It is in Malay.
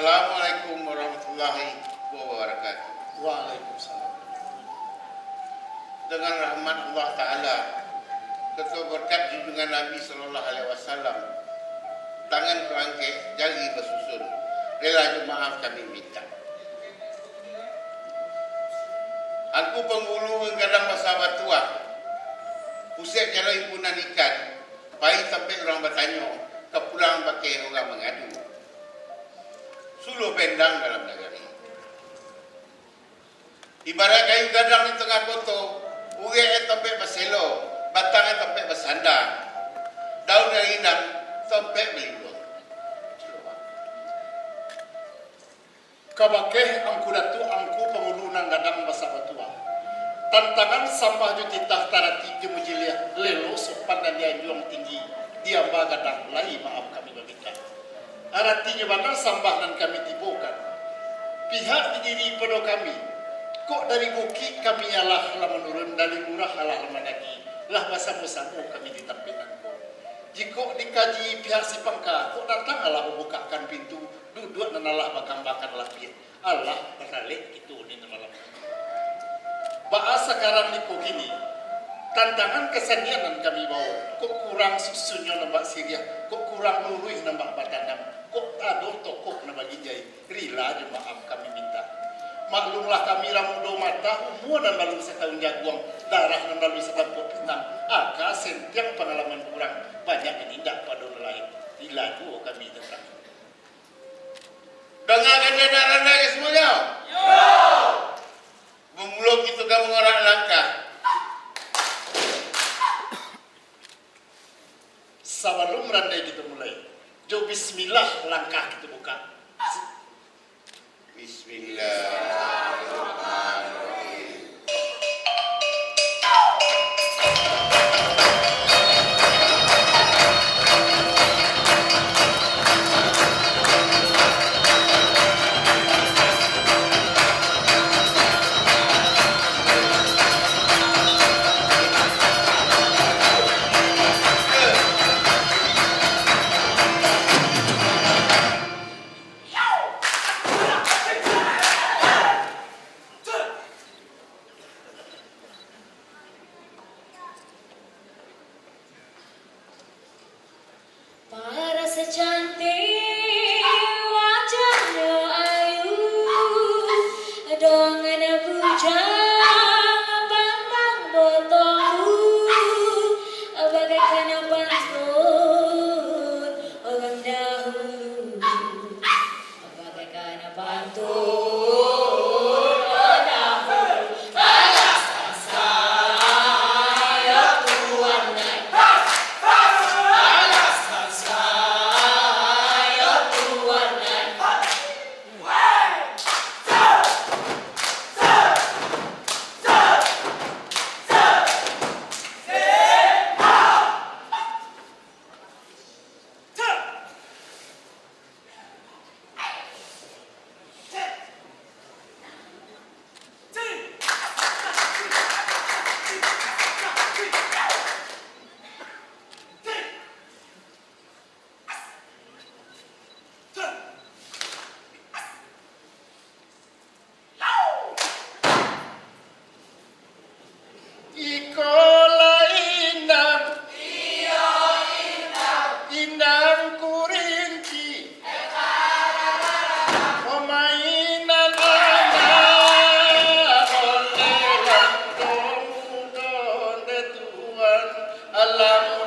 Assalamualaikum warahmatullahi wabarakatuh. Waalaikumsalam. Dengan rahmat Allah Ta'ala, serta berkat junjungan Nabi SAW, tangan kerangkeh, jari bersusun, rela jemaah kami minta. Aku penghulu menggadang masa batuah, pusat jalan himpunan ikan, pahit sampai orang bertanya, kepulang pakai orang mengadu. Suluh pendang dalam negeri. Ibarat kayu gadang di tengah kota, urai tempat berselo, batang tempat bersandar, daun dari inang tempat melindung. Kabakeh angku datu angku pengulunan gadang basa batua. Tantangan sampah juti tahtarati jemujilia lelo sopan dan dia juang tinggi. Dia bagadang lai maaf kami bagikan. Artinya mana sambahan kami tibukan. Pihak diri pada kami. Kok dari bukit kami alah menurun, dari murah alah menagi. Lah bersama-sama kami ditampilkan. Jika dikaji pihak si pangka, kok datang alah membukakan pintu, duduk dan alah bakang-bakang lapir. Allah beralik itu di malam. Bahasa sekarang ni kok gini. Tantangan kesenian kami bawa. Kok kurang susunya nambah Syria, kok kurang luruh nambah Batanam, kok aduh tokoh nambah Ginjai. Rila jemaah kami minta. Maklumlah kami ramudo mata, umur dan lalu setahun jaguang, darah dan lalu setahun petang. Aka sentiang pengalaman kurang, banyak yang tidak pada lain. Rila dua kami tentang. Dengarkan darah semuanya. Yo. Memulung itu kamu orang langkah. Sebelum randai kita mulai, jo bismillah langkah kita buka. Bismillahirrahmanirrahim. Para secantik wajahnya ayu, dengan bujang pandang botolmu, bagaikan pantun orang dahulu, bagaikan pantun orang dahulu. Alaskan saya Tuhan naik. Allah